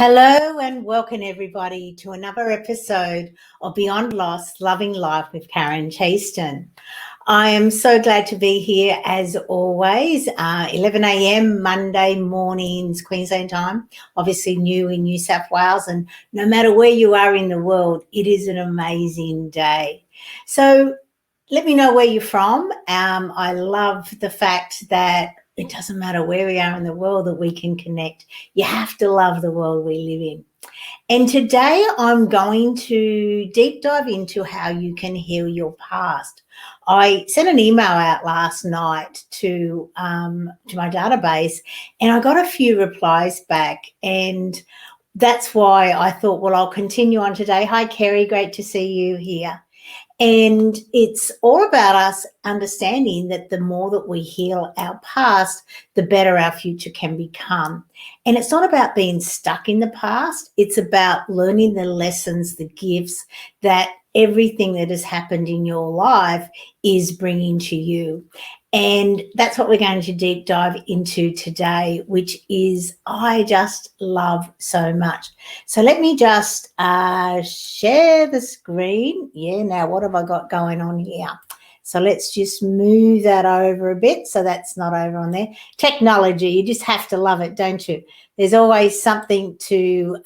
Hello and welcome everybody to another episode of Beyond Loss, Loving Life with Karen Chaston. I am so glad to be here as always, 11 a.m. Monday mornings, Queensland time, obviously new in New South Wales, and no matter where you are in the world, it is an amazing day. So let me know where you're from. I love the fact that it doesn't matter where we are in the world that we can connect. You have to love the world we live in. And today I'm going to deep dive into how you can heal your past. I sent an email out last night to my database, and I got a few replies back, and that's why I thought, well, I'll continue on today. Hi, Kerry, great to see you here. And it's all about us understanding that the more that we heal our past, the better our future can become. And it's not about being stuck in the past. It's about learning the lessons, the gifts that everything that has happened in your life is bringing to you. And that's what we're going to deep dive into today, which is I just love so much. So let me just share the screen. Yeah, now what have I got going on here? So let's just move that over a bit so that's not over on there. Technology, you just have to love it, don't you? There's always something to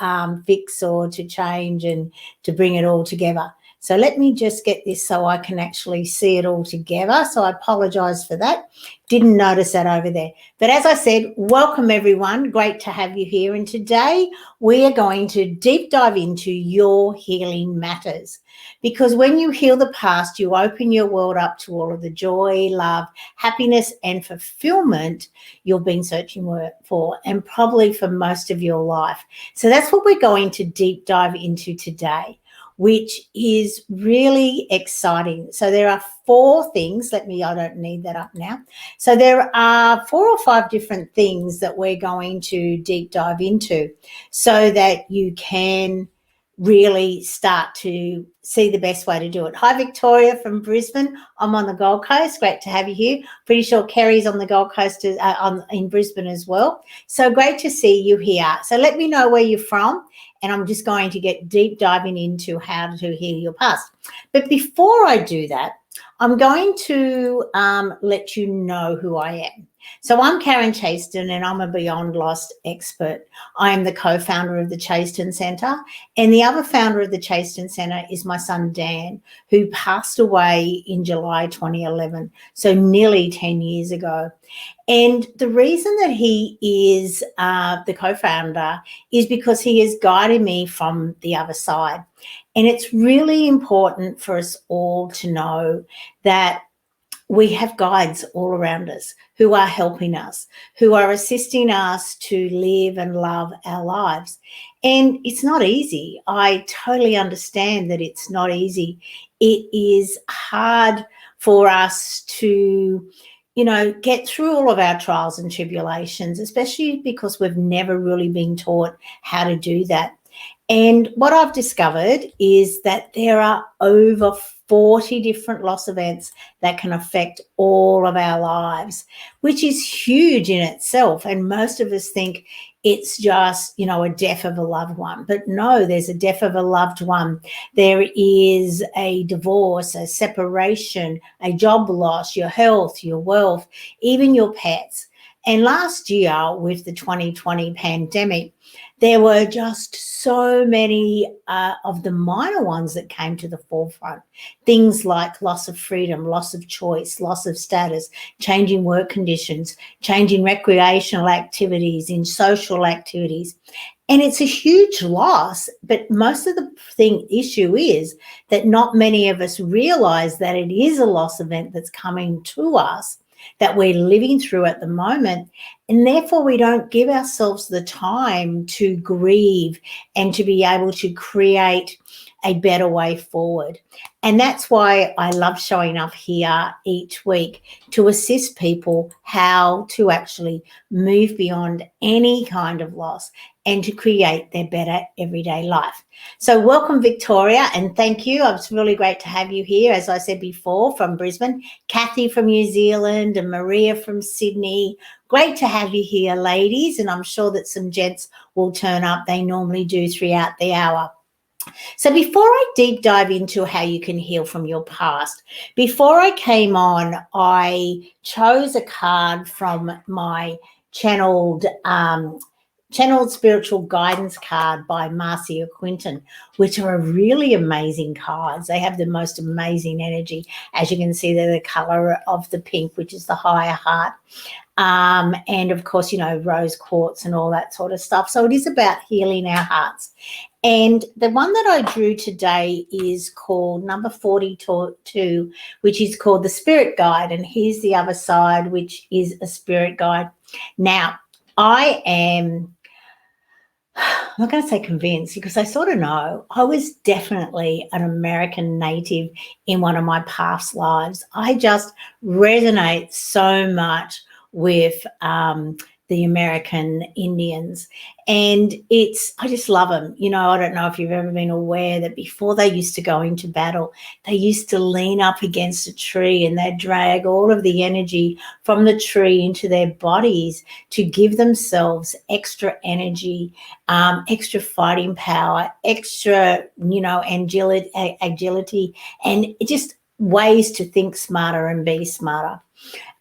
fix or to change and to bring it all together. So let me just get this so I can actually see it all together. So I apologise for that. Didn't notice that over there. But as I said, welcome everyone. Great to have you here. And today we are going to deep dive into your healing matters. Because when you heal the past, you open your world up to all of the joy, love, happiness and fulfillment you've been searching for, and probably for most of your life. So that's what we're going to deep dive into today, which is really exciting. So there are 4 things. I don't need that up now. So there are 4 or 5 different things that we're going to deep dive into so that you can really start to see the best way to do it. Hi, Victoria from Brisbane. I'm on the Gold Coast. Great to have you here. Pretty sure Kerry's on the Gold Coast in Brisbane as well. So great to see you here. So let me know where you're from, and I'm just going to get deep diving into how to heal your past. But before I do that, I'm going to let you know who I am. So I'm Karen Chaston, and I'm a Beyond Lost expert. I am the co-founder of the Chaston Centre, and the other founder of the Chaston Centre is my son Dan, who passed away in July 2011, so nearly 10 years ago. And the reason that he is the co-founder is because he has guided me from the other side. And it's really important for us all to know that we have guides all around us who are helping us, who are assisting us to live and love our lives. And it's not easy. I totally understand that it's not easy. It is hard for us to get through all of our trials and tribulations, especially because we've never really been taught how to do that. And what I've discovered is that there are over 40 different loss events that can affect all of our lives, which is huge in itself. And most of us think it's just, a death of a loved one. But no, there's a death of a loved one. There is a divorce, a separation, a job loss, your health, your wealth, even your pets. And last year with the 2020 pandemic, there were just so many of the minor ones that came to the forefront. Things like loss of freedom, loss of choice, loss of status, changing work conditions, changing recreational activities, in social activities. And it's a huge loss, but most of the issue is that not many of us realize that it is a loss event that's coming to us, that we're living through at the moment, and therefore we don't give ourselves the time to grieve and to be able to create a better way forward. And that's why I love showing up here each week to assist people how to actually move beyond any kind of loss and to create their better everyday life. So welcome, Victoria, and thank you. It's really great to have you here, as I said before, from Brisbane, Kathy from New Zealand, and Maria from Sydney. Great to have you here, ladies, and I'm sure that some gents will turn up. They normally do throughout the hour. So before I deep dive into how you can heal from your past, before I came on, I chose a card from my channeled spiritual guidance card by Marcia Quinton, which are really amazing cards. They have the most amazing energy. As you can see, they're the color of the pink, which is the higher heart. And of course, you know, rose quartz and all that sort of stuff. So it is about healing our hearts. And the one that I drew today is called number 42, which is called the Spirit Guide. And here's the other side, which is a spirit guide. Now, I'm not going to say convinced, because I sort of know I was definitely an American native in one of my past lives. I just resonate so much with the American Indians, and I just love them. You know, I don't know if you've ever been aware that before they used to go into battle, they used to lean up against a tree and they'd drag all of the energy from the tree into their bodies to give themselves extra energy, extra fighting power, extra, you know, agility, and just ways to think smarter and be smarter.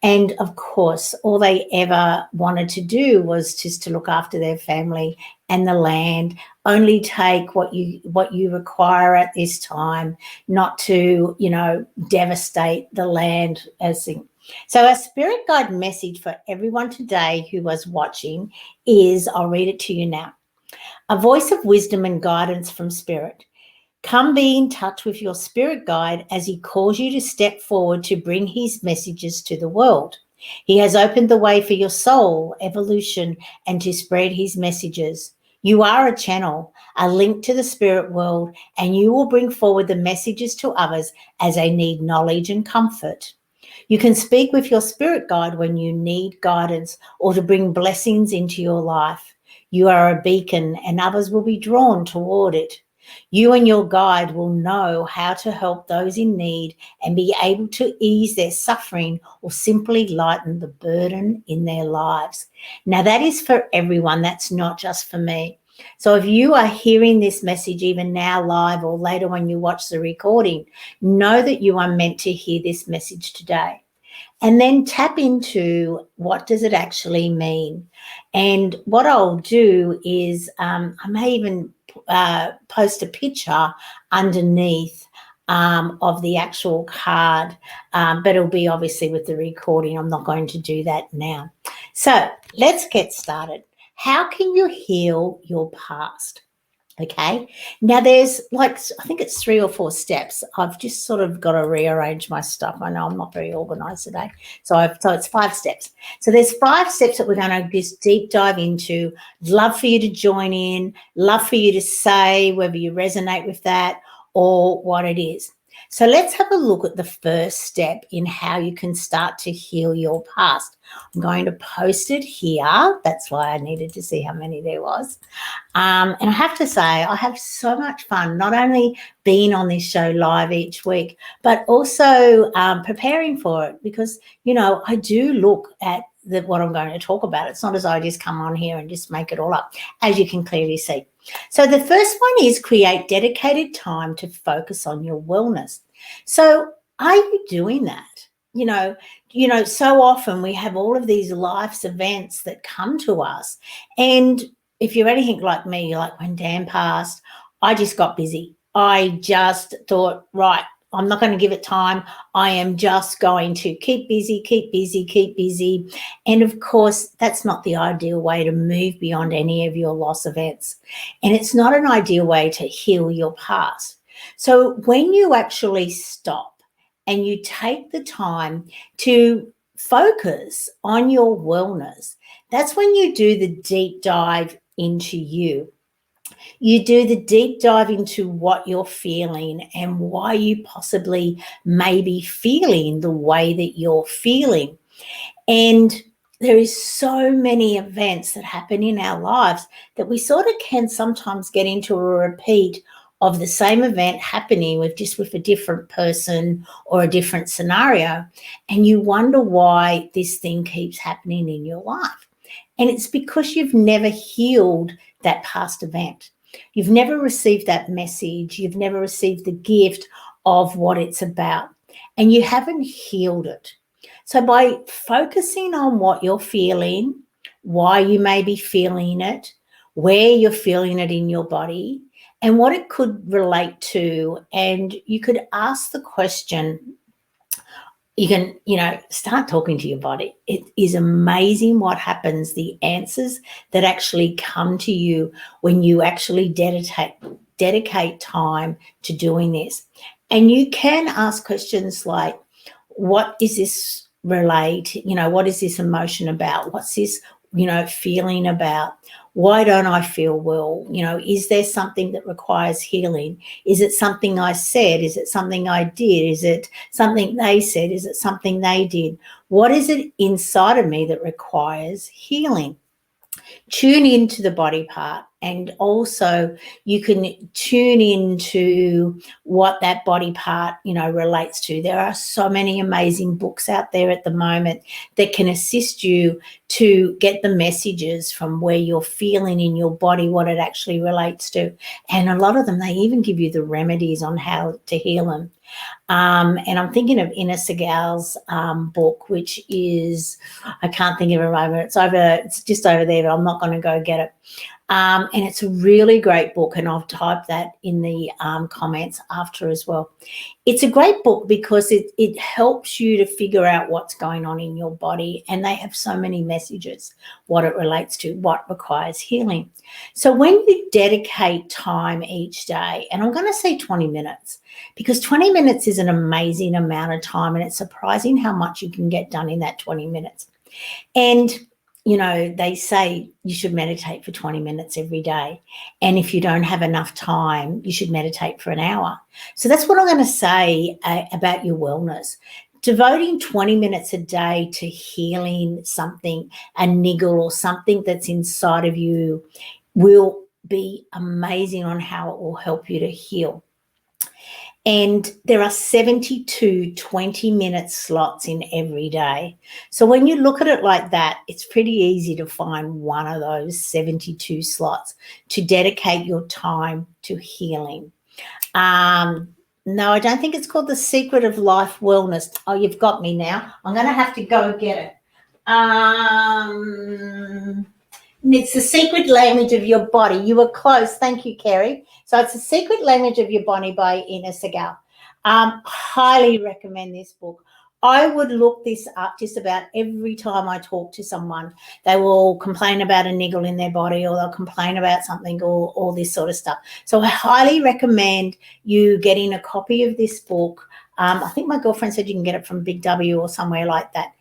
And of course, all they ever wanted to do was just to look after their family and the land, only take what you require at this time, not to, you know, devastate the land as thing. So our spirit guide message for everyone today who was watching is, I'll read it to you now. A voice of wisdom and guidance from spirit. Come be in touch with your spirit guide as he calls you to step forward to bring his messages to the world. He has opened the way for your soul, evolution, and to spread his messages. You are a channel, a link to the spirit world, and you will bring forward the messages to others as they need knowledge and comfort. You can speak with your spirit guide when you need guidance or to bring blessings into your life. You are a beacon and others will be drawn toward it. You and your guide will know how to help those in need and be able to ease their suffering or simply lighten the burden in their lives. Now, that is for everyone. That's not just for me. So if you are hearing this message even now live or later when you watch the recording, know that you are meant to hear this message today. And then tap into what does it actually mean. And what I'll do is I may even post a picture underneath of the actual card, but it'll be obviously with the recording. I'm not going to do that now. So let's get started. How can you heal your past? Okay, now there's like, I think it's 3 or 4 steps. I've just sort of got to rearrange my stuff. I know I'm not very organized today. So it's 5 steps. So there's 5 steps that we're going to just deep dive into. Love for you to join in, love for you to say whether you resonate with that or what it is. So let's have a look at the first step in how you can start to heal your past. I'm going to post it here. That's why I needed to see how many there was. And I have to say, I have so much fun, not only being on this show live each week, but also preparing for it because, you know, I do look at what I'm going to talk about. It's not as though I just come on here and just make it all up, as you can clearly see. So the first one is create dedicated time to focus on your wellness. So are you doing that? You know, so often we have all of these life's events that come to us. And if you're anything like me, you're like, when Dan passed, I just got busy. I just thought, right, I'm not going to give it time. I am just going to keep busy, keep busy, keep busy. And of course, that's not the ideal way to move beyond any of your loss events. And it's not an ideal way to heal your past. So when you actually stop and you take the time to focus on your wellness, that's when you do the deep dive into you. You do the deep dive into what you're feeling and why you possibly may be feeling the way that you're feeling. And there is so many events that happen in our lives that we sort of can sometimes get into a repeat of the same event happening with a different person or a different scenario. And you wonder why this thing keeps happening in your life. And it's because you've never healed that past event. You've never received that message. You've never received the gift of what it's about. And you haven't healed it. So by focusing on what you're feeling, why you may be feeling it, where you're feeling it in your body, and what it could relate to, and you could ask the question, you can, start talking to your body. It is amazing what happens, the answers that actually come to you when you actually dedicate time to doing this. And you can ask questions like, what is this relate? What is this emotion about? What's this, feeling about? Why don't I feel well? Is there something that requires healing? Is it something I said? Is it something I did? Is it something they said? Is it something they did? What is it inside of me that requires healing? Tune into the body part, and also you can tune into what that body part relates to. There are so many amazing books out there at the moment that can assist you to get the messages from where you're feeling in your body, what it actually relates to. And a lot of them, they even give you the remedies on how to heal them. And I'm thinking of Ina Segal's book, which is, I can't think of it right, but it's just over there, but I'm not going to go get it. And it's a really great book, and I'll type that in the comments after as well. It's a great book because it helps you to figure out what's going on in your body, and they have so many messages, what it relates to, what requires healing. So when you dedicate time each day, and I'm going to say 20 minutes, because 20 minutes is an amazing amount of time, and it's surprising how much you can get done in that 20 minutes. And they say you should meditate for 20 minutes every day. And if you don't have enough time, you should meditate for an hour. So that's what I'm going to say about your wellness. Devoting 20 minutes a day to healing something, a niggle or something that's inside of you, will be amazing on how it will help you to heal. And there are 72 20-minute slots in every day. So when you look at it like that, it's pretty easy to find one of those 72 slots to dedicate your time to healing. No, I don't think it's called The Secret of Life Wellness. Oh, you've got me now. I'm going to have to go get it. It's The Secret Language of Your Body. You were close. Thank you, Kerry. So it's The Secret Language of Your Body by Ina Segal. Highly recommend this book. I would look this up just about every time I talk to someone. They will complain about a niggle in their body, or they'll complain about something, or all this sort of stuff. So I highly recommend you getting a copy of this book. I think my girlfriend said you can get it from Big W or somewhere like that,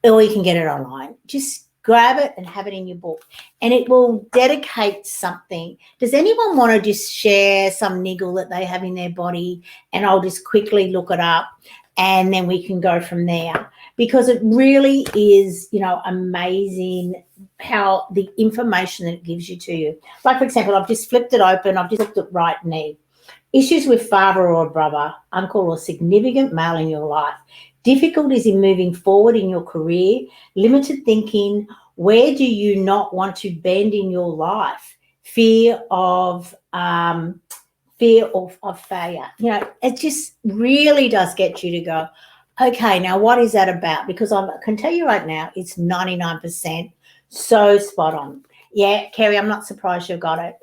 or you can get it online. Just grab it and have it in your book, and it will dedicate something. Does anyone want to just share some niggle that they have in their body, and I'll just quickly look it up, and then we can go from there, because it really is, amazing how the information that it gives you to you. Like, for example, I've just flipped it open. I've just looked at right knee. Issues with father or brother, uncle or significant male in your life. Difficulties in moving forward in your career, limited thinking, where do you not want to bend in your life? Fear of failure. It just really does get you to go, okay, now what is that about? Because I can tell you right now, it's 99% so spot on. Yeah, Kerry, I'm not surprised you got it.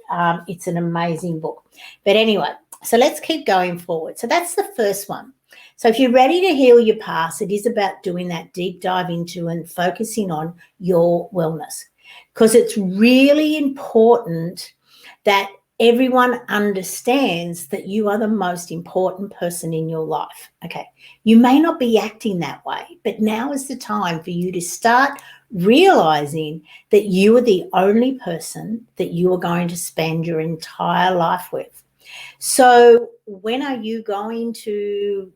It's an amazing book. But anyway, so let's keep going forward. So that's the first one. So if you're ready to heal your past, it is about doing that deep dive into and focusing on your wellness, because it's really important that everyone understands that you are the most important person in your life. Okay, you may not be acting that way, but now is the time for you to start realizing that you are the only person that you are going to spend your entire life with. So when are you going to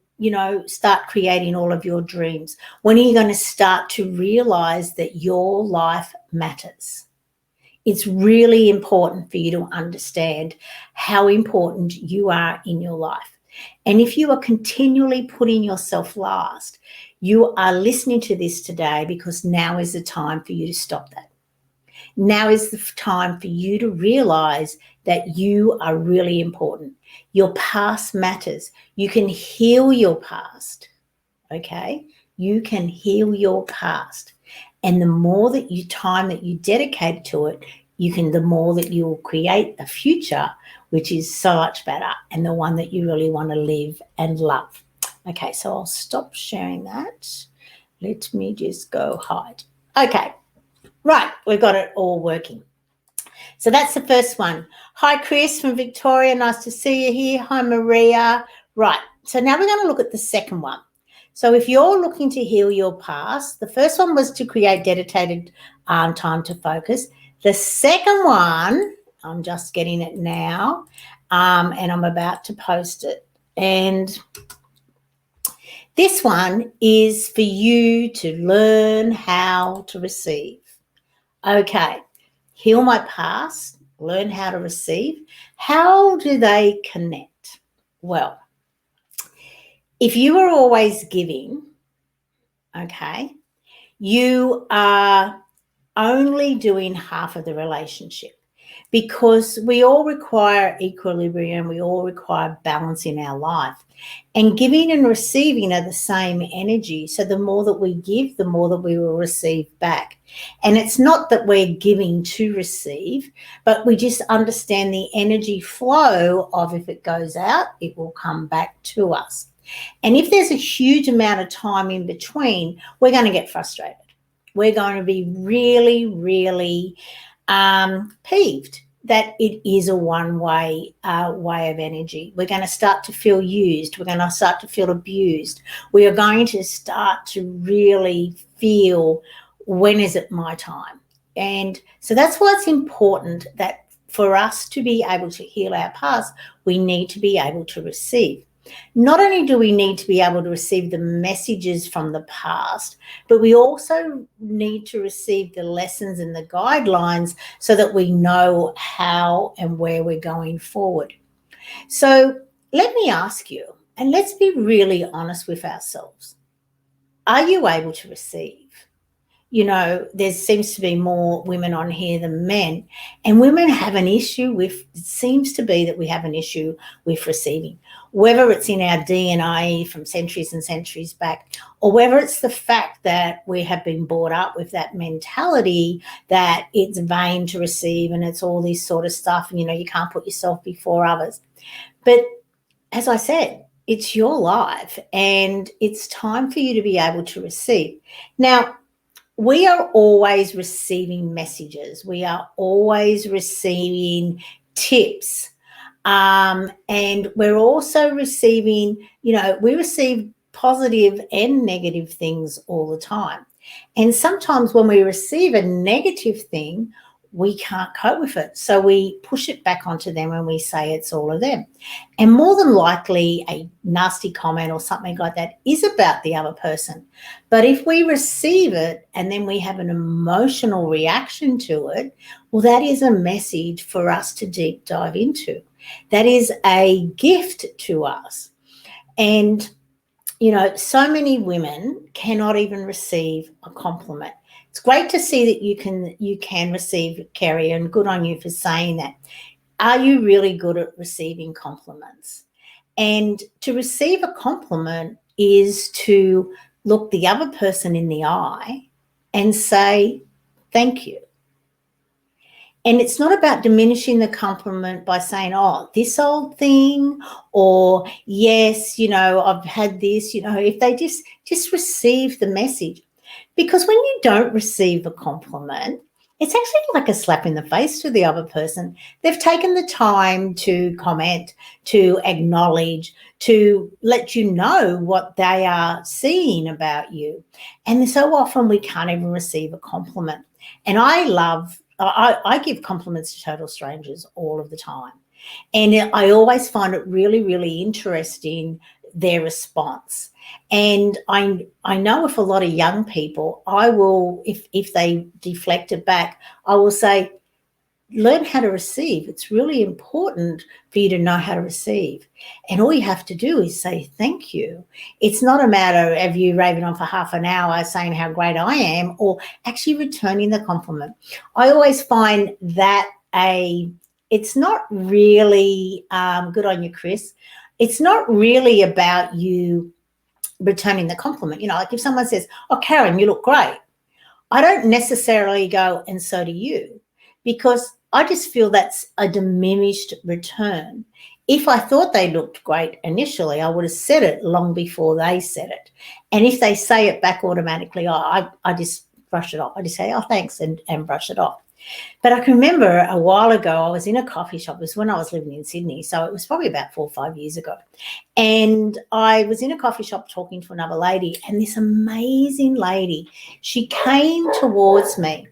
start creating all of your dreams? When are you going to start to realize that your life matters? It's really important for you to understand how important you are in your life. And if you are continually putting yourself last, you are listening to this today because now is the time for you to stop that. Now is the time for you to realize that you are really important. Your past matters. You can heal your past, okay? You can heal your past. And the more that time that you dedicate to it, the more that you will create a future which is so much better and the one that you really want to live and love. Okay, so I'll stop sharing that. Let me just go hide. Okay, right, we've got it all working. So that's the first one. Hi, Chris from Victoria. Nice to see you here. Hi, Maria. Right, so now we're going to look at the second one. So if you're looking to heal your past, the first one was to create dedicated time to focus. The second one, I'm just getting it now, and I'm about to post it. And this one is for you to learn how to receive. Okay, heal my past, learn how to receive. How do they connect? Well, if you are always giving, okay, you are only doing half of the relationship, because we all require equilibrium, we all require balance in our life. And giving and receiving are the same energy. So the more that we give, the more that we will receive back. And it's not that we're giving to receive, but we just understand the energy flow of, if it goes out, it will come back to us. And if there's a huge amount of time in between, we're going to get frustrated. We're going to be really, really peeved that it is a one-way way of energy. We're going to start to feel used. We're going to start to feel abused. We are going to start to really feel, when is it my time? And so that's why it's important that for us to be able to heal our past, we need to be able to receive. Not only do we need to be able to receive the messages from the past, but we also need to receive the lessons and the guidelines so that we know how and where we're going forward. So let me ask you, and let's be really honest with ourselves. Are you able to receive? There seems to be more women on here than men, and women have an issue with, it seems to be that we have an issue with receiving, whether it's in our DNA from centuries and centuries back, or whether it's the fact that we have been brought up with that mentality that it's vain to receive and it's all this sort of stuff, and, you can't put yourself before others. But as I said, it's your life and it's time for you to be able to receive. Now, we are always receiving messages. We are always receiving tips. And we're also receiving, we receive positive and negative things all the time. And sometimes when we receive a negative thing, we can't cope with it. So we push it back onto them and we say it's all of them. And more than likely, a nasty comment or something like that is about the other person. But if we receive it and then we have an emotional reaction to it, well, that is a message for us to deep dive into. That is a gift to us. And, so many women cannot even receive a compliment. It's great to see that you can receive, Kerry, and good on you for saying that. Are you really good at receiving compliments? And to receive a compliment is to look the other person in the eye and say, thank you. And it's not about diminishing the compliment by saying, oh, this old thing, or yes, I've had this, if they just receive the message. Because when you don't receive a compliment, it's actually like a slap in the face to the other person. They've taken the time to comment, to acknowledge, to let you know what they are seeing about you. And so often we can't even receive a compliment. And I give compliments to total strangers all of the time. And I always find it really, really interesting their response. And I know with a lot of young people, I will, if they deflect it back, I will say, learn how to receive. It's really important for you to know how to receive. And all you have to do is say thank you. It's not a matter of you raving on for half an hour saying how great I am or actually returning the compliment. I always find that it's not really good on you, Chris. It's not really about you returning the compliment. Like if someone says, oh, Karen, you look great. I don't necessarily go, and so do you, because I just feel that's a diminished return. If I thought they looked great initially, I would have said it long before they said it. And if they say it back automatically, I just brush it off. I just say, oh, thanks, and brush it off. But I can remember a while ago, I was in a coffee shop. It was when I was living in Sydney. So it was probably about 4 or 5 years ago. And I was in a coffee shop talking to another lady, and this amazing lady, she came towards me.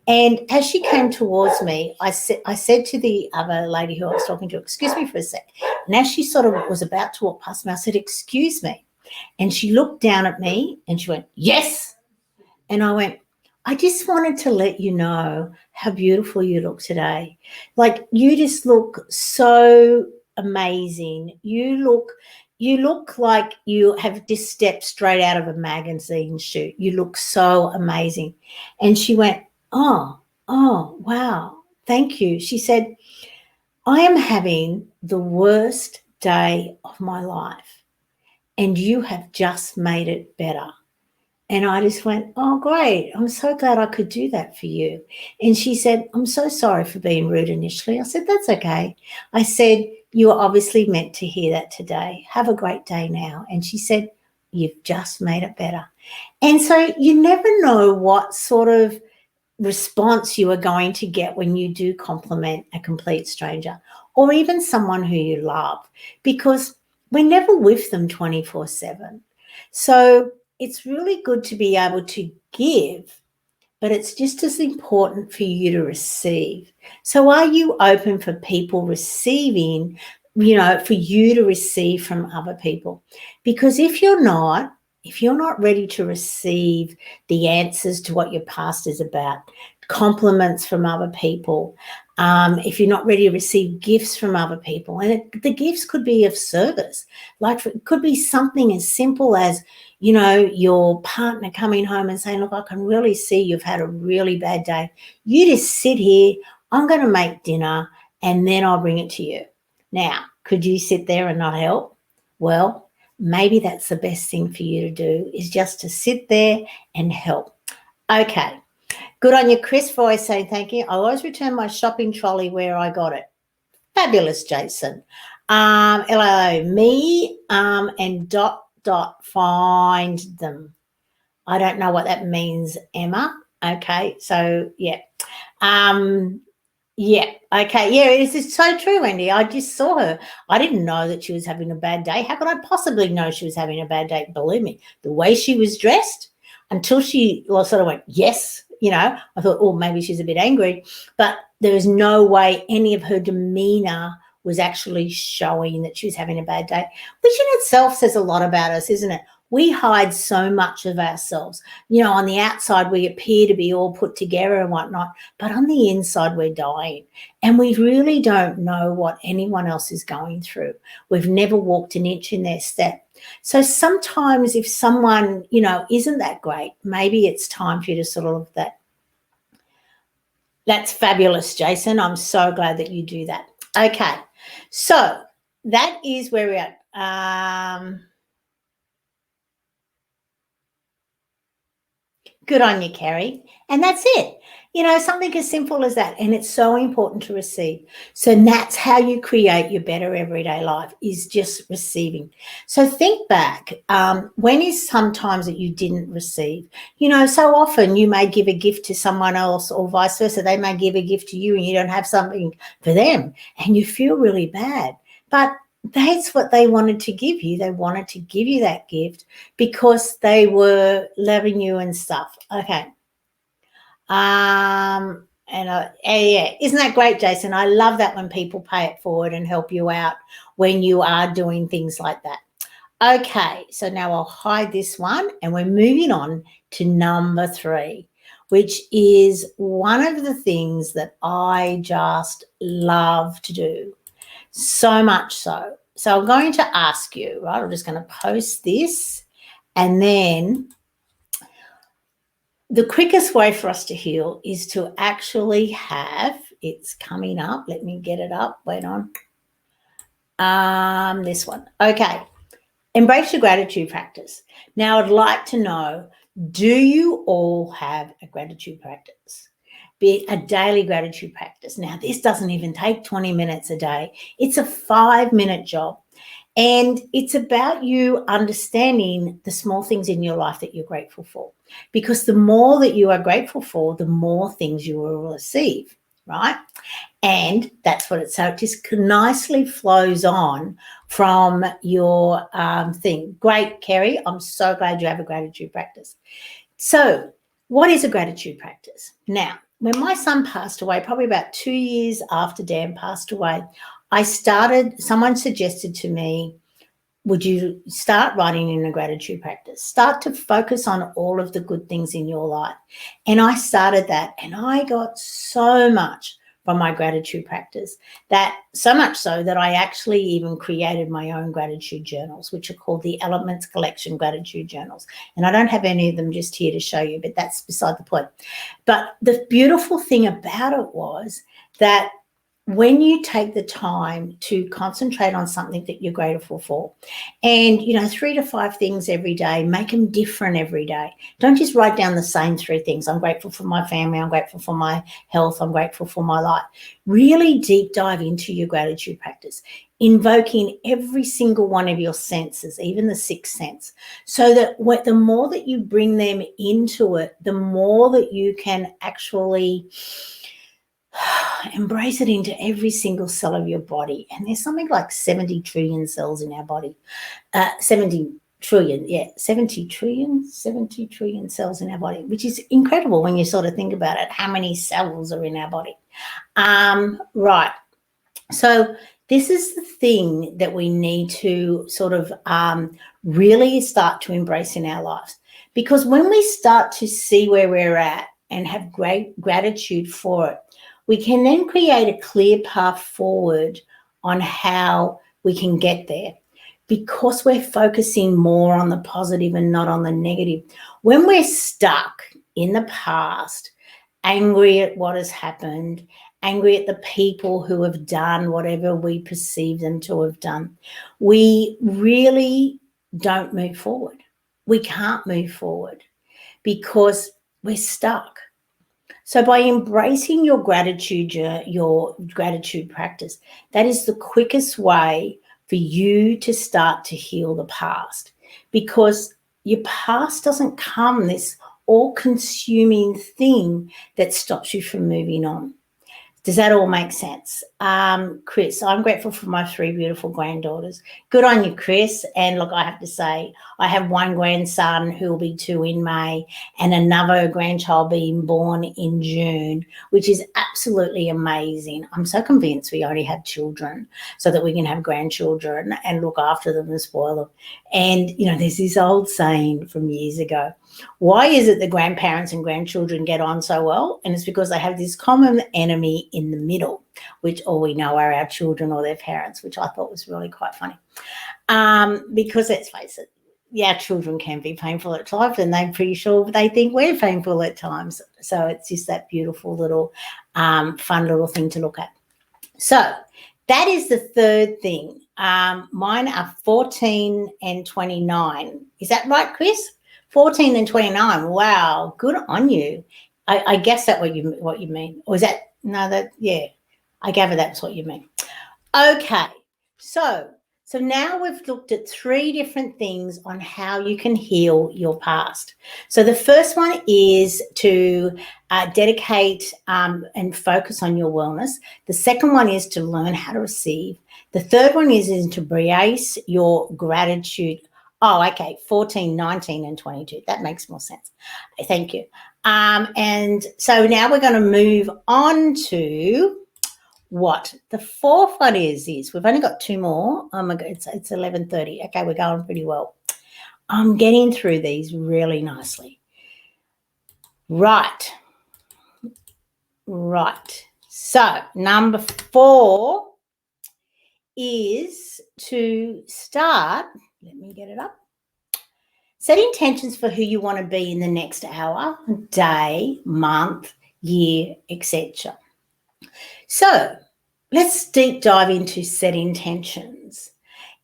And as she came towards me, I said to the other lady who I was talking to, excuse me for a sec. And as she sort of was about to walk past me, I said, excuse me. And she looked down at me and she went, yes. And I went, I just wanted to let you know how beautiful you look today. Like, you just look so amazing. You look like you have just stepped straight out of a magazine shoot. You look so amazing. And she went, oh, wow, thank you. She said, I am having the worst day of my life, and you have just made it better. And I just went, oh, great. I'm so glad I could do that for you. And she said, I'm so sorry for being rude initially. I said, that's okay. I said, you were obviously meant to hear that today. Have a great day now. And she said, you've just made it better. And so you never know what sort of response you are going to get when you do compliment a complete stranger or even someone who you love, because we're never with them 24/7. So it's really good to be able to give, but it's just as important for you to receive. So are you open for people receiving, for you to receive from other people? Because if you're not ready to receive the answers to what your past is about, compliments from other people, if you're not ready to receive gifts from other people, and the gifts could be of service, like it could be something as simple as, your partner coming home and saying, look, I can really see you've had a really bad day. You just sit here, I'm going to make dinner, and then I'll bring it to you. Now, could you sit there and not help? Well, maybe that's the best thing for you to do, is just to sit there and help. Okay. Good on you, Chris, for always saying thank you. I always return my shopping trolley where I got it. Fabulous, Jason. Hello, me and ... find them. I don't know what that means, Emma. Okay, so yeah. Yeah, okay. Yeah, it's so true, Wendy. I just saw her. I didn't know that she was having a bad day. How could I possibly know she was having a bad day? Believe me, the way she was dressed, until she sort of went, yes, I thought, oh, maybe she's a bit angry. But there was no way any of her demeanour was actually showing that she was having a bad day, which in itself says a lot about us, isn't it? We hide so much of ourselves. On the outside, we appear to be all put together and whatnot, but on the inside, we're dying. And we really don't know what anyone else is going through. We've never walked an inch in their step. So sometimes if someone, isn't that great, maybe it's time for you to sort of look at that. That's fabulous, Jason. I'm so glad that you do that. Okay, so that is where we're at. Good on you, Carrie. And that's it. Something as simple as that. And it's so important to receive. So that's how you create your better everyday life, is just receiving. So think back. When is sometimes that you didn't receive? So often you may give a gift to someone else or vice versa. They may give a gift to you and you don't have something for them and you feel really bad. But that's what they wanted to give you. They wanted to give you that gift because they were loving you and stuff. Okay. Yeah, isn't that great, Jason? I love that when people pay it forward and help you out when you are doing things like that. Okay, so now I'll hide this one and we're moving on to number 3, which is one of the things that I just love to do. So much so. So I'm going to ask you, right? I'm just going to post this, and then the quickest way for us to heal is to actually have, it's coming up. Let me get it up. Wait on. This one. Okay. Embrace your gratitude practice. Now, I'd like to know, do you all have a gratitude practice? Be it a daily gratitude practice. Now, this doesn't even take 20 minutes a day. It's a 5-minute job. And it's about you understanding the small things in your life that you're grateful for. Because the more that you are grateful for, the more things you will receive, right? And that's what it's, so it just nicely flows on from your thing. Great, Kerry. I'm so glad you have a gratitude practice. So what is a gratitude practice? Now, when my son passed away, probably about 2 years after Dan passed away, someone suggested to me, would you start writing in a gratitude practice? Start to focus on all of the good things in your life. And I started that, and I got so much from my gratitude practice, that so much so that I actually even created my own gratitude journals, which are called the Elements Collection Gratitude Journals. And I don't have any of them just here to show you, but that's beside the point. But the beautiful thing about it was that when you take the time to concentrate on something that you're grateful for, and 3 to 5 things every day, make them different every day. Don't just write down the same 3 things. I'm grateful for my family, I'm grateful for my health, I'm grateful for my life. Really deep dive into your gratitude practice, invoking every single one of your senses, even the 6th sense, so that the more that you bring them into it, the more that you can actually embrace it into every single cell of your body. And there's something like 70 trillion cells in our body. 70 trillion cells in our body, which is incredible when you sort of think about it, how many cells are in our body. Right. So this is the thing that we need to sort of really start to embrace in our lives. Because when we start to see where we're at and have great gratitude for it, we can then create a clear path forward on how we can get there, because we're focusing more on the positive and not on the negative. When we're stuck in the past, angry at what has happened, angry at the people who have done whatever we perceive them to have done, we really don't move forward. We can't move forward because we're stuck. So by embracing your gratitude practice, that is the quickest way for you to start to heal the past, because your past doesn't come this all-consuming thing that stops you from moving on. Does that all make sense? Chris, I'm grateful for my 3 beautiful granddaughters. Good on you, Chris. And look, I have to say, I have one grandson who will be 2 in May and another grandchild being born in June, which is absolutely amazing. I'm so convinced we only have children so that we can have grandchildren and look after them and spoil them. And, there's this old saying from years ago, why is it that grandparents and grandchildren get on so well? And it's because they have this common enemy in the middle, which all we know are our children or their parents, which I thought was really quite funny. Because let's face it, our children can be painful at times, and they're pretty sure they think we're painful at times. So it's just that beautiful little fun little thing to look at. So that is the 3rd thing. Mine are 14 and 29. Is that right, Chris? 14 and 29. Wow, good on you. I guess that's what you mean. Or is that, no, that, yeah, I gather that's what you mean. Okay, so now we've looked at 3 different things on how you can heal your past. So the first one is to dedicate and focus on your wellness. The second one is to learn how to receive. The third one is to embrace your gratitude. Oh, okay, 14, 19, and 22. That makes more sense. Thank you. And so now we're going to move on to what the fourth one is we've only got two more. Oh my God, it's 11:30. Okay, we're going pretty well. I'm getting through these really nicely. Right. So number 4 is to start, let me get it up, set intentions for who you want to be in the next hour, day, month, year, etc. So let's deep dive into set intentions.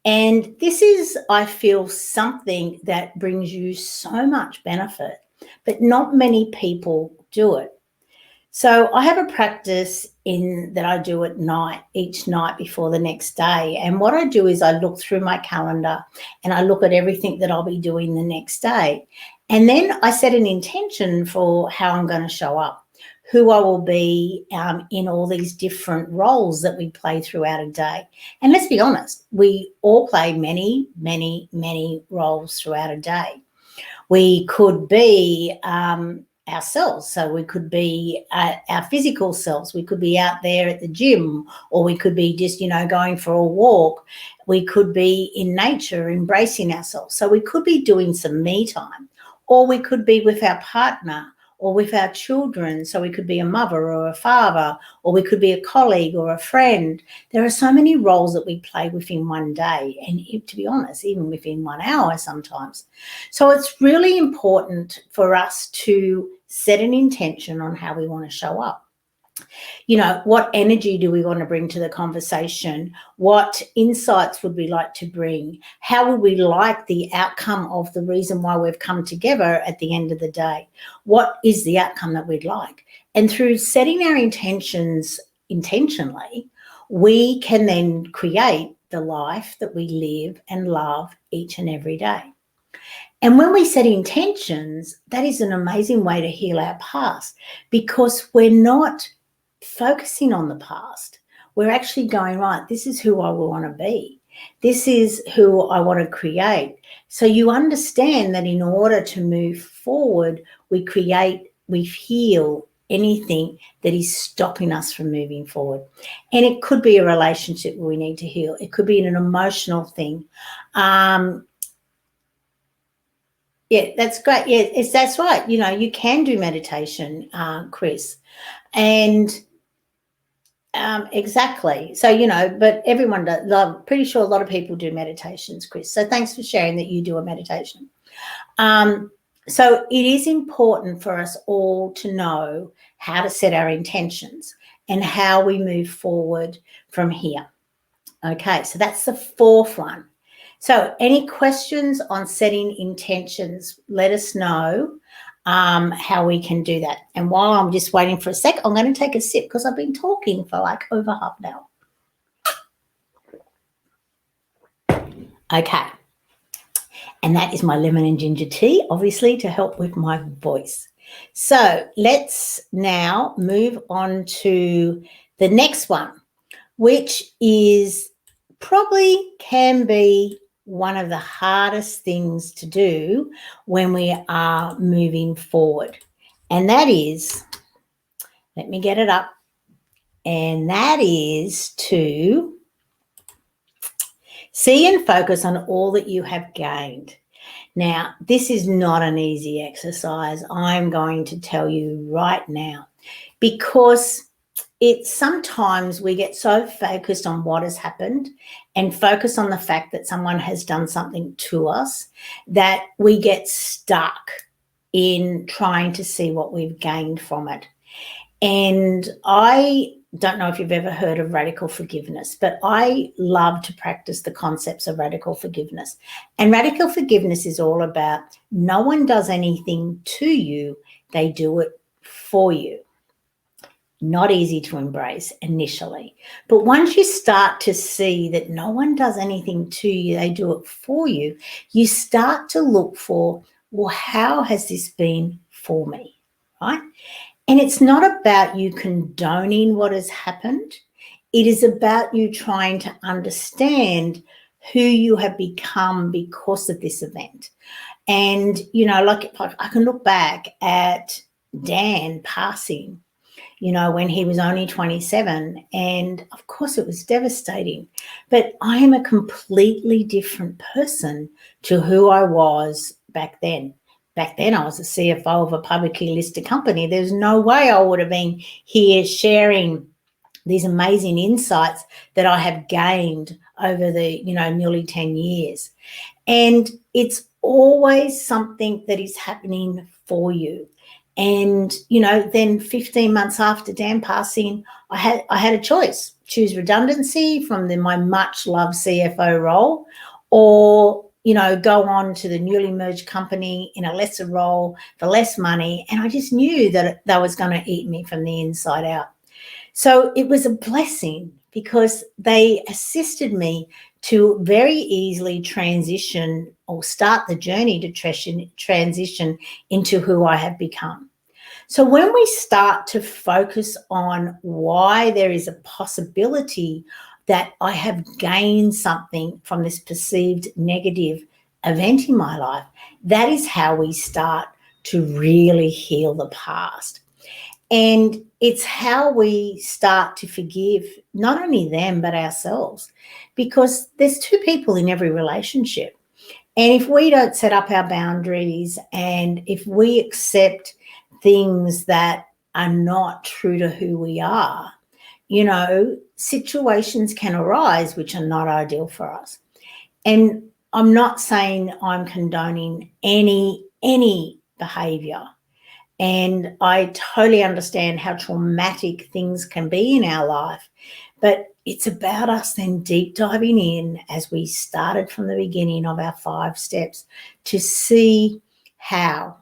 And this is, I feel, something that brings you so much benefit, but not many people do it. So I have a practice that I do at night, each night before the next day. And what I do is I look through my calendar and I look at everything that I'll be doing the next day. And then I set an intention for how I'm going to show up, who I will be in all these different roles that we play throughout a day. And let's be honest, we all play many, many, many roles throughout a day. We could be ourselves. So we could be our physical selves. We could be out there at the gym, or we could be just, going for a walk. We could be in nature, embracing ourselves. So we could be doing some me time, or we could be with our partner or with our children. So we could be a mother or a father, or we could be a colleague or a friend. There are so many roles that we play within one day, and to be honest, even within 1 hour sometimes. So it's really important for us to set an intention on how we want to show up. What energy do we want to bring to the conversation? What insights would we like to bring? How would we like the outcome of the reason why we've come together at the end of the day? What is the outcome that we'd like? And through setting our intentions intentionally, we can then create the life that we live and love each and every day. And when we set intentions, that is an amazing way to heal our past, because we're not focusing on the past. We're actually going, right, this is who I want to be. This is who I want to create. So you understand that in order to move forward, we heal anything that is stopping us from moving forward. And it could be a relationship we need to heal. It could be an emotional thing. Yeah, that's great. Yeah, that's right. You can do meditation, Chris. And exactly. So, but everyone does. I'm pretty sure a lot of people do meditations, Chris. So thanks for sharing that you do a meditation. So it is important for us all to know how to set our intentions and how we move forward from here. Okay, so that's the fourth one. So any questions on setting intentions, let us know how we can do that. And while I'm just waiting for a sec, I'm going to take a sip because I've been talking for like over half an hour. Okay. And that is my lemon and ginger tea, obviously, to help with my voice. So let's now move on to the next one, which is probably can be one of the hardest things to do when we are moving forward. And that is, let me get it up, and that is to see and focus on all that you have gained. Now, this is not an easy exercise, I'm going to tell you right now, because sometimes we get so focused on what has happened and focus on the fact that someone has done something to us that we get stuck in trying to see what we've gained from it. And I don't know if you've ever heard of radical forgiveness, but I love to practice the concepts of radical forgiveness. And radical forgiveness is all about no one does anything to you, they do it for you. Not easy to embrace initially. But once you start to see that no one does anything to you, they do it for you, you start to look for, well, how has this been for me, right? And it's not about you condoning what has happened. It is about you trying to understand who you have become because of this event. And, like I can look back at Dan passing. when he was only 27. And of course, it was devastating. But I am a completely different person to who I was back then. Back then, I was a CFO of a publicly listed company. There's no way I would have been here sharing these amazing insights that I have gained over the, nearly 10 years. And it's always something that is happening for you. And, then 15 months after Dan passing, I had a choice: choose redundancy from my much loved CFO role, or, go on to the newly merged company in a lesser role for less money. And I just knew that was going to eat me from the inside out. So it was a blessing because they assisted me to very easily transition or start the journey to transition into who I have become. So when we start to focus on why there is a possibility that I have gained something from this perceived negative event in my life, that is how we start to really heal the past. And it's how we start to forgive not only them, but ourselves, because there's two people in every relationship. And if we don't set up our boundaries, and if we accept things that are not true to who we are, situations can arise which are not ideal for us. And I'm not saying I'm condoning any behavior. And I totally understand how traumatic things can be in our life. But it's about us then deep diving in, as we started from the beginning of our 5 steps, to see how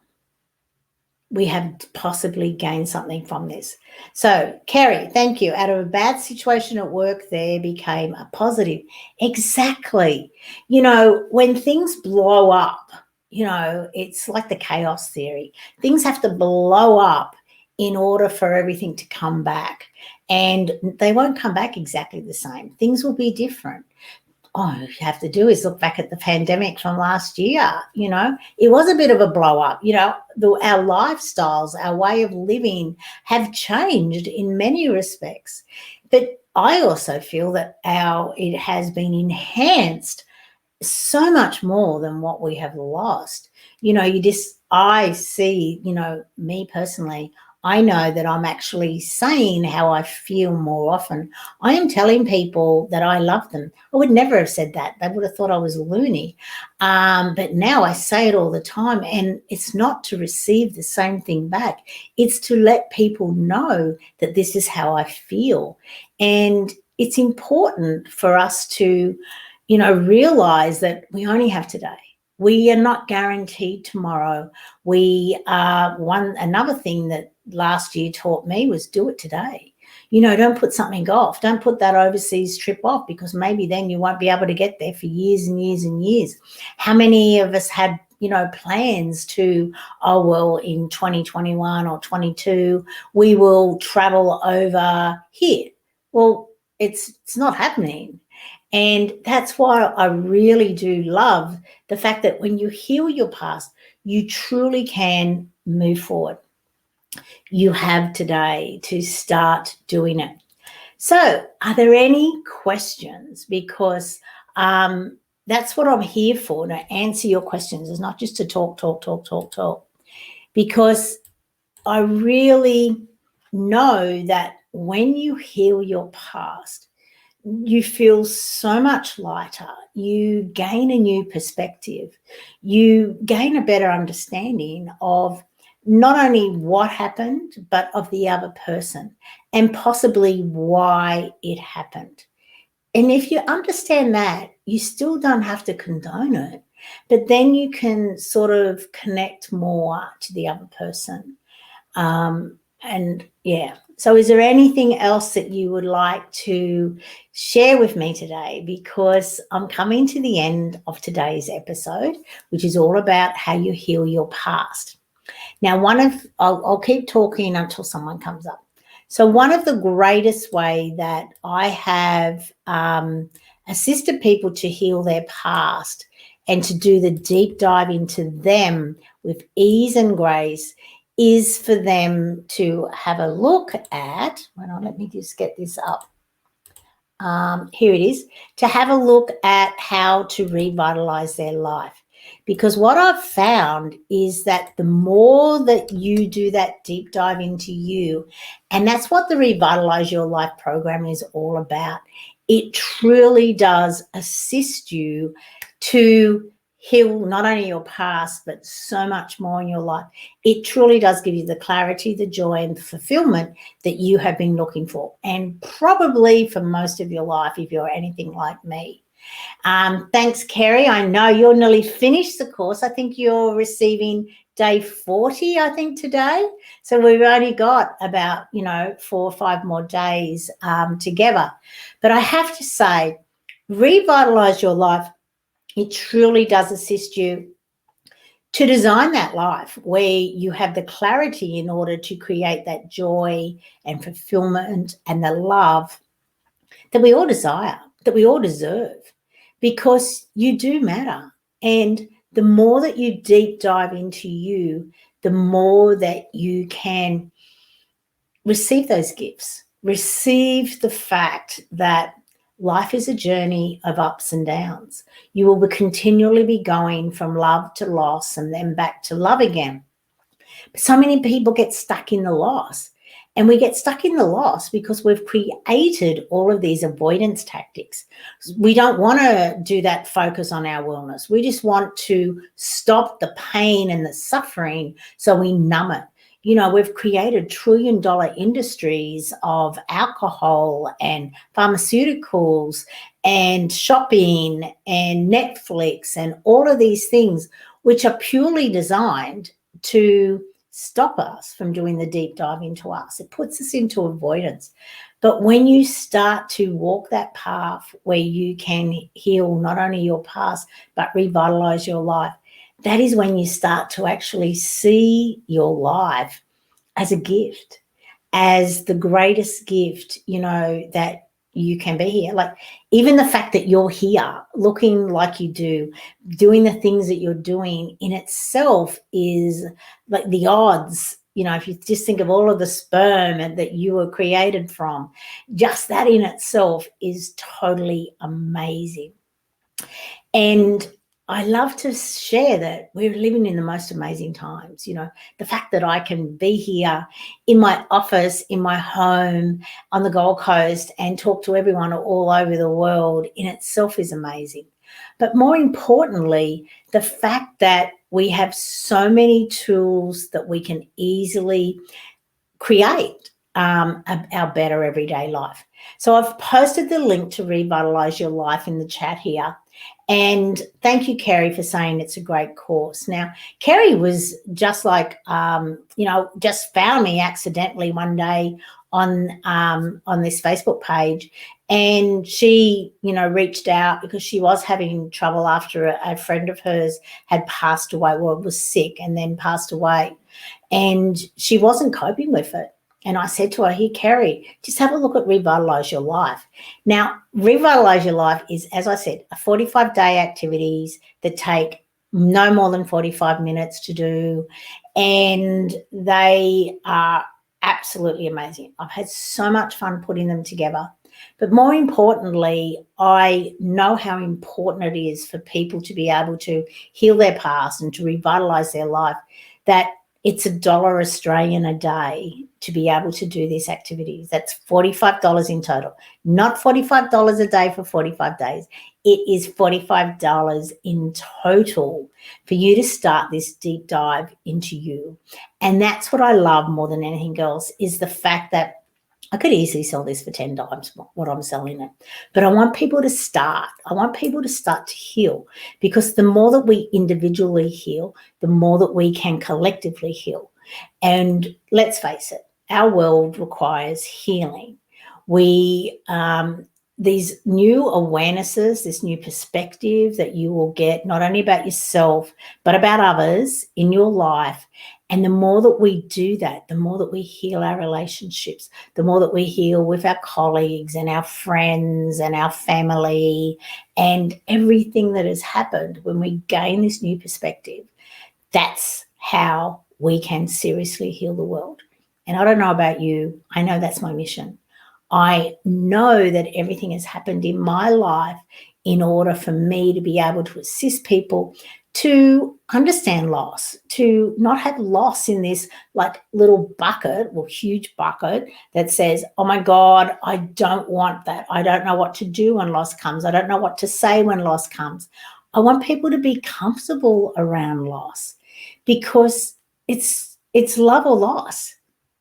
we have possibly gained something from this. So, Kerry, thank you. Out of a bad situation at work, there became a positive. Exactly. When things blow up, it's like the chaos theory. Things have to blow up in order for everything to come back. And they won't come back exactly the same. Things will be different. All you have to do is look back at the pandemic from last year. It was a bit of a blow up. Our lifestyles, our way of living have changed in many respects. But I also feel that it has been enhanced so much more than what we have lost. I see, me personally, I know that I'm actually saying how I feel more often. I am telling people that I love them. I would never have said that. They would have thought I was loony. But now I say it all the time, and it's not to receive the same thing back. It's to let people know that this is how I feel. And it's important for us to, realize that we only have today. We are not guaranteed tomorrow. Another thing that last year taught me was do it today. Don't put something off. Don't put that overseas trip off, because maybe then you won't be able to get there for years and years and years. How many of us had, plans to, in 2021 or 22, we will travel over here. Well, it's not happening. And that's why I really do love the fact that when you heal your past, you truly can move forward. You have today to start doing it. So, are there any questions? Because that's what I'm here for, to answer your questions. It's not just to talk. Because I really know that when you heal your past, you feel so much lighter. You gain a new perspective. You gain a better understanding of not only what happened, but of the other person, and possibly why it happened. And if you understand that, you still don't have to condone it, but then you can sort of connect more to the other person. So is there anything else that you would like to share with me today? Because I'm coming to the end of today's episode, which is all about how you heal your past. Now, I'll keep talking until someone comes up. So one of the greatest way that I have assisted people to heal their past and to do the deep dive into them with ease and grace is for them to have a look at, hold on, let me just get this up. Here it is, to have a look at how to revitalize their life. Because what I've found is that the more that you do that deep dive into you, and that's what the Revitalize Your Life program is all about, it truly does assist you to heal not only your past, but so much more in your life. It truly does give you the clarity, the joy, and the fulfillment that you have been looking for, and probably for most of your life, if you're anything like me. Thanks, Kerry. I know you're nearly finished the course. I think you're receiving day 40, I think, today. So we've only got about, 4 or 5 more days together. But I have to say, Revitalize Your Life, it truly does assist you to design that life where you have the clarity in order to create that joy and fulfillment and the love that we all desire, that we all deserve, because you do matter. And the more that you deep dive into you, the more that you can receive those gifts, receive the fact that life is a journey of ups and downs. You will continually be going from love to loss and then back to love again. But so many people get stuck in the loss. And we get stuck in the loss because we've created all of these avoidance tactics. We don't want to do that focus on our wellness. We just want to stop the pain and the suffering so we numb it. We've created trillion-dollar industries of alcohol and pharmaceuticals and shopping and Netflix and all of these things, which are purely designed to stop us from doing the deep dive into us. It puts us into avoidance. But when you start to walk that path where you can heal not only your past, but revitalize your life, that is when you start to actually see your life as a gift, as the greatest gift, that you can be here. Like, even the fact that you're here looking like you do, doing the things that you're doing in itself is like the odds. If you just think of all of the sperm that you were created from, just that in itself is totally amazing. And I love to share that we're living in the most amazing times. The fact that I can be here in my office, in my home on the Gold Coast and talk to everyone all over the world in itself is amazing. But more importantly, the fact that we have so many tools that we can easily create our better everyday life. So I've posted the link to Revitalize Your Life in the chat here. And thank you, Kerry, for saying it's a great course. Now, Kerry was just like, just found me accidentally one day on this Facebook page, and she, reached out because she was having trouble after a friend of hers had passed away, was sick and then passed away, and she wasn't coping with it. And I said to her, here, Kerry, just have a look at Revitalize Your Life. Now, Revitalize Your Life is, as I said, a 45-day activities that take no more than 45 minutes to do. And they are absolutely amazing. I've had so much fun putting them together. But more importantly, I know how important it is for people to be able to heal their past and to revitalize their life, that it's $1 Australian a day to be able to do these activities. That's $45 in total, not $45 a day for 45 days. It is $45 in total for you to start this deep dive into you. And that's what I love more than anything else, is the fact that I could easily sell this for 10 times what I'm selling it. But I want people to start. I want people to start to heal, because the more that we individually heal, the more that we can collectively heal. And let's face it, our world requires healing. These new awarenesses, this new perspective that you will get not only about yourself, but about others in your life. And the more that we do that, the more that we heal our relationships, the more that we heal with our colleagues and our friends and our family and everything that has happened when we gain this new perspective. That's how we can seriously heal the world. And I don't know about you, I know that's my mission. I know that everything has happened in my life in order for me to be able to assist people to understand loss, to not have loss in this like little bucket or huge bucket that says, oh my God, I don't want that. I don't know what to do when loss comes. I don't know what to say when loss comes. I want people to be comfortable around loss because it's love or loss.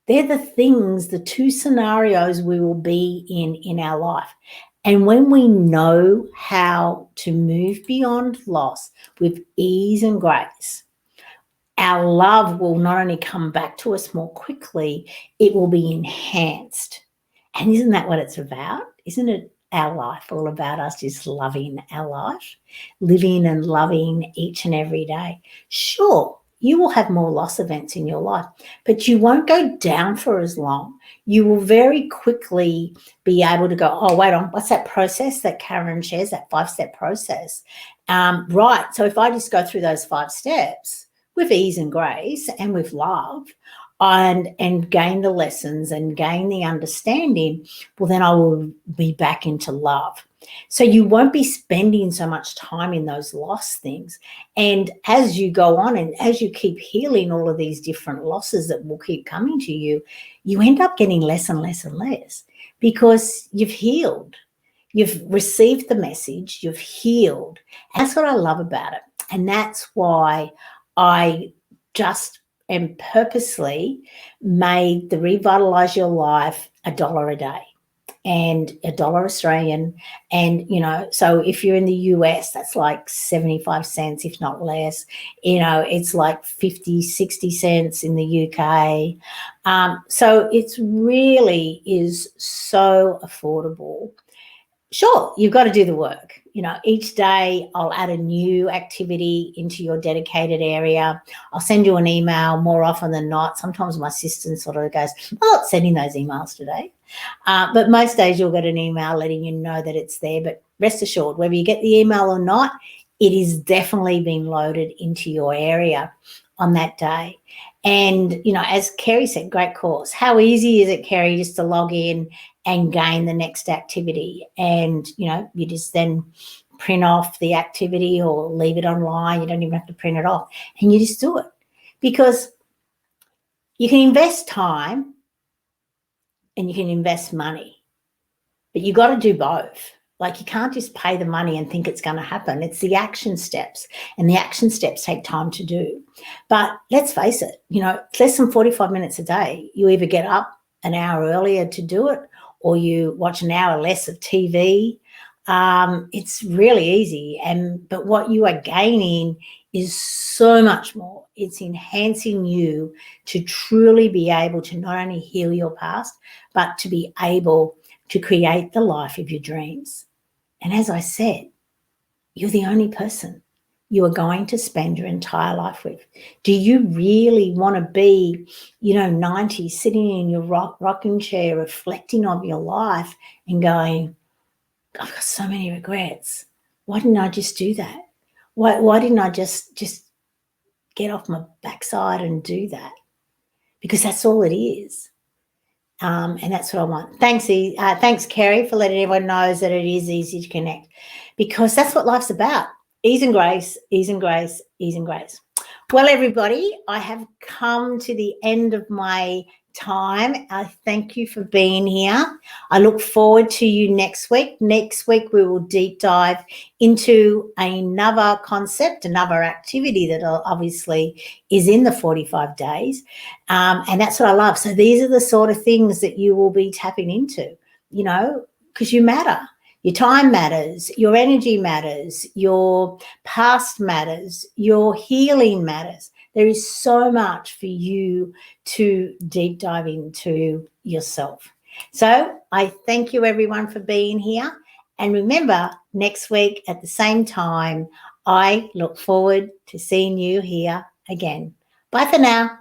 They're the things, the two scenarios we will be in our life. And when we know how to move beyond loss with ease and grace, our love will not only come back to us more quickly, it will be enhanced. And isn't that what it's about? Isn't it our life all about us just loving our life, living and loving each and every day? Sure, you will have more loss events in your life, but you won't go down for as long. You will very quickly be able to go, oh, wait on, what's that process that Karen shares, that 5-step process? Right, so if I just go through those 5 steps with ease and grace and with love, and gain the lessons and gain the understanding, well, then I will be back into love. So you won't be spending so much time in those lost things. And as you go on and as you keep healing all of these different losses that will keep coming to you, you end up getting less and less and less because you've healed. You've received the message, you've healed. And that's what I love about it. And that's why I just and purposely made the Revitalize Your Life $1 a day and $1 Australian. And, so if you're in the US, that's like 75 cents, if not less. It's like 50, 60 cents in the UK. So it's really is so affordable. Sure, you've got to do the work. Each day I'll add a new activity into your dedicated area. I'll send you an email more often than not. Sometimes my assistant sort of goes, I'm not sending those emails today. But most days you'll get an email letting you know that it's there. But rest assured, whether you get the email or not, it is definitely being loaded into your area on that day. And, as Kerry said, great course. How easy is it, Kerry, just to log in and gain the next activity? And, you just then print off the activity or leave it online. You don't even have to print it off. And you just do it because you can invest time and you can invest money, but you got to do both. Like you can't just pay the money and think it's going to happen. It's the action steps, and the action steps take time to do. But let's face it, it's less than 45 minutes a day. You either get up an hour earlier to do it or you watch an hour less of TV. It's really easy. But what you are gaining is so much more. It's enhancing you to truly be able to not only heal your past, but to be able to create the life of your dreams. And as I said, you're the only person you are going to spend your entire life with. Do you really want to be, 90, sitting in your rocking chair, reflecting on your life and going, I've got so many regrets. Why didn't I just do that? Why didn't I just get off my backside and do that? Because that's all it is. And that's what I want. Thanks, Kerry, for letting everyone know that it is easy to connect, because that's what life's about. Ease and grace, ease and grace, ease and grace. Well, everybody, I have come to the end of my time. I thank you for being here. I look forward to you next week. Next week, we will deep dive into another concept, another activity that obviously is in the 45 days. And that's what I love. So these are the sort of things that you will be tapping into, because you matter. Your time matters, your energy matters, your past matters, your healing matters. There is so much for you to deep dive into yourself. So I thank you, everyone, for being here. And remember, next week at the same time, I look forward to seeing you here again. Bye for now.